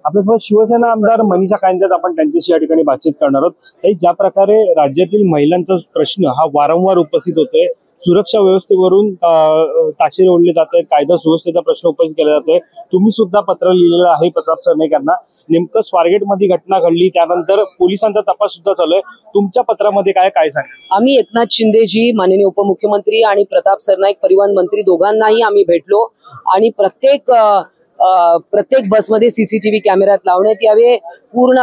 आपल्यासोबत शिवसेना आमदार मनीषा कायंदे आपण त्यांच्याशी या ठिकाणी बातचीत करणार आहोत। ताई, ज्या प्रकारे राज्यातील महिलांचा प्रश्न हा वारंवार उपस्थित होतोय, सुरक्षा व्यवस्थेवरून ताशेरे ओढले जात आहेत, कायदा सुव्यवस्थेचा प्रश्न उपस्थित केला जातोय। तुम्ही सुद्धा पत्र लिहिलेलं आहे प्रताप सरनाईकांना। नेमकं स्वारगेटमध्ये घटना घडली, त्यानंतर पोलिसांचा तपास सुद्धा चालू आहे। तुमच्या पत्रामध्ये काय सांगा? आम्ही एकनाथ शिंदेजी, माननीय उपमुख्यमंत्री आणि प्रताप सरनाईक परिवहन मंत्री दोघांनाही आम्ही भेटलो आणि प्रत्येक बसमध्ये सीसीटीव्ही कॅमेऱ्यात लावण्यात यावे। पूर्ण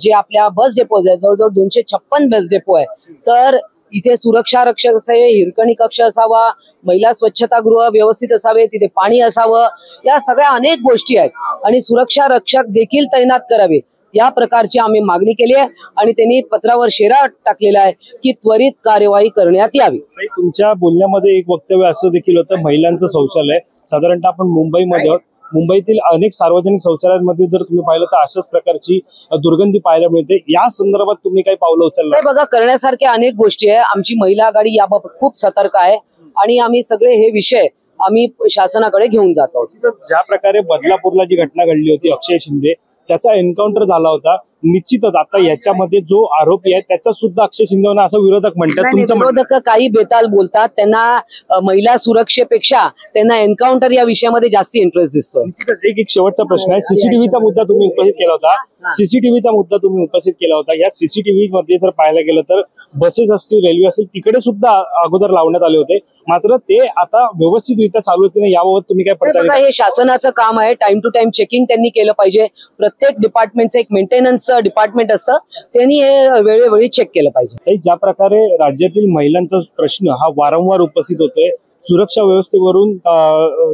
जे आपल्या बस डेपोज आहे, जवळजवळ 256 बस डेपो आहे, तर इथे सुरक्षा रक्षक असावे, हिरकणी कक्ष असावा, महिला स्वच्छतागृह व्यवस्थित असावे, तिथे पाणी असावं, या सगळ्या अनेक गोष्टी आहेत आणि सुरक्षा रक्षक देखील तैनात करावे, या प्रकारची आम्ही मागणी केली आहे आणि त्यांनी पत्रावर शेरा टाकलेला आहे की त्वरित कार्यवाही करण्यात यावी। तुमच्या बोलण्यामध्ये एक वक्तव्य असं देखील होतं, महिलांचं शौचालय साधारणतः आपण मुंबईमध्ये आहोत, मुंबईतील अनेक सार्वजनिक शौचालयांमध्ये जर तुम्ही पाहिलं तर अशाच प्रकारची दुर्गंधी पाहायला मिळते। या संदर्भात तुम्ही काही पावलं उचललं? बघा, करण्यासारख्या अनेक गोष्टी आहे। आमची महिला आघाडी याबाबत खूप सतर्क आहे आणि आम्ही सगळे हे विषय आम्ही शासनाकडे घेऊन जातो। ज्या प्रकारे बदलापूरला जी घटना घडली होती, अक्षय शिंदे त्याचा एन्काउंटर झाला होता, निश्चितच आता याच्यामध्ये जो आरोपी आहे त्याचा सुद्धा अक्षय शिंदेना असं विरोधक म्हणतात। विरोधक काही बेताल बोलतात, त्यांना महिला सुरक्षेपेक्षा त्यांना एन्काउंटर या विषयामध्ये जास्त इंटरेस्ट दिसतोय। एक शेवटचा प्रश्न आहे, सीसीटीव्हीचा मुद्दा तुम्ही उपस्थित केला होता, सीसीटीव्हीचा मुद्दा तुम्ही उपस्थित केला होता। या सीसीटीव्ही मध्ये जर पाहायला गेलं तर बसेस असतील, रेल्वे असेल, तिकडे सुद्धा अगोदर लावण्यात आले होते, मात्र ते आता व्यवस्थितरित्या चालू होते ना, याबाबत तुम्ही काय पडताळणी? हे शासनाचं काम आहे, टाइम टू टाइम चेकिंग त्यांनी केलं पाहिजे। प्रत्येक डिपार्टमेंटचं एक मेंटेनन्स डिपार्टमेंट असतं, त्यांनी हे वेळोवेळी चेक केलं पाहिजे। ज्या प्रकारे राज्यातील महिलांचा प्रश्न हा वारंवार उपस्थित होतोय, सुरक्षा व्यवस्थेवरून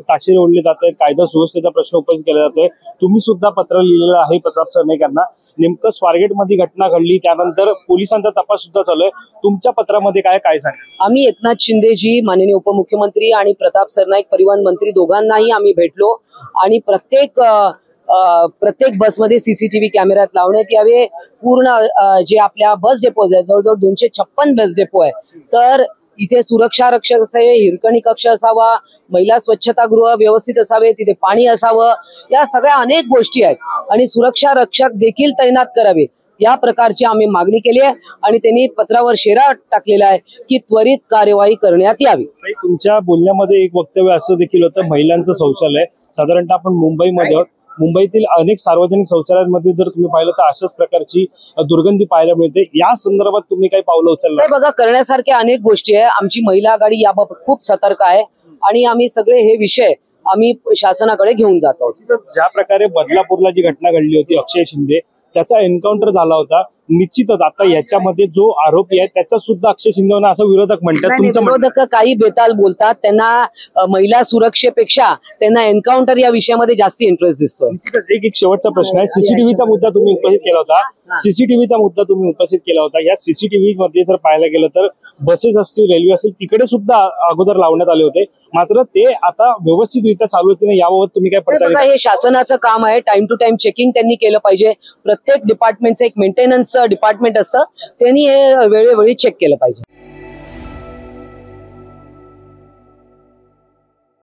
ताशेरे ओढले जात आहेत, कायदा सुव्यवस्थेचा प्रश्न उपस्थित केला जातोय। तुम्ही सुद्धा पत्र लिहिलेलं आहे प्रताप सरनाईकांना। नेमकं स्वारगेटमध्ये घटना घडली, त्यानंतर पोलिसांचा तपास सुद्धा चालू आहे। तुमच्या पत्रामध्ये काय सांगा? आम्ही एकनाथ शिंदेजी, माननीय उपमुख्यमंत्री आणि प्रताप सरनाईक परिवहन मंत्री दोघांनाही आम्ही भेटलो आणि प्रत्येक बसमध्ये सीसीटीव्ही कॅमेऱ्यात लावण्यात यावे। पूर्ण जे आपल्या बस डेपोज आहे, जवळजवळ 256 बस डेपो आहे, तर इथे सुरक्षा रक्षक असावे, हिरकणी कक्ष असावा, महिला स्वच्छतागृह व्यवस्थित असावे, तिथे पाणी असावं, या सगळ्या अनेक गोष्टी आहेत आणि सुरक्षा रक्षक देखील तैनात करावे, या प्रकारची आम्ही मागणी केली आहे आणि त्यांनी पत्रावर शेरा टाकलेला आहे की त्वरित कार्यवाही करण्यात यावी। तुमच्या बोलण्यामध्ये एक वक्तव्य असं देखील होतं, महिलांचं शौचालय साधारणतः आपण मुंबईमध्ये आहोत, मुंबईतील अनेक सार्वजनिक शौचालयांमध्ये जर तुम्ही पाहिलं तर अशाच प्रकारची दुर्गंधी पाहायला मिळते। या संदर्भात तुम्ही काही पावलं उचललं? बघा, करण्यासारख्या अनेक गोष्टी आहे। आमची महिला आघाडी याबाबत खूप सतर्क आहे आणि आम्ही सगळे हे विषय आम्ही शासनाकडे घेऊन जातो। ज्या प्रकारे बदलापूरला जी घटना घडली होती, अक्षय शिंदे त्याचा एन्काउंटर झाला होता, निश्चितच आता याच्यामध्ये जो आरोपी आहे त्याचा सुद्धा अक्षय शिंदेना असं विरोधक म्हणतात। विरोधक काही बेताल बोलतात, त्यांना महिला सुरक्षेपेक्षा त्यांना एन्काउंटर या विषयामध्ये जास्त इंटरेस्ट दिसतोय। एक शेवटचा प्रश्न आहे, सीसीटीव्हीचा मुद्दा तुम्ही उपस्थित केला होता, सीसीटीव्हीचा मुद्दा तुम्ही उपस्थित केला होता। या सीसीटीव्ही मध्ये जर पाहायला गेलं तर बसेस असतील, रेल्वे असेल, तिकडे सुद्धा अगोदर लावण्यात आले होते, मात्र ते आता व्यवस्थितरित्या चालू होते ना, याबाबत तुम्ही काय पडताळणी? हे शासनाचं काम आहे, टाइम टू टाइम चेकिंग त्यांनी केलं पाहिजे। प्रत्येक डिपार्टमेंटचं एक मेंटेनन्स डिपार्टमेंट असतं, त्यांनी हे वेळोवेळी चेक केलं पाहिजे।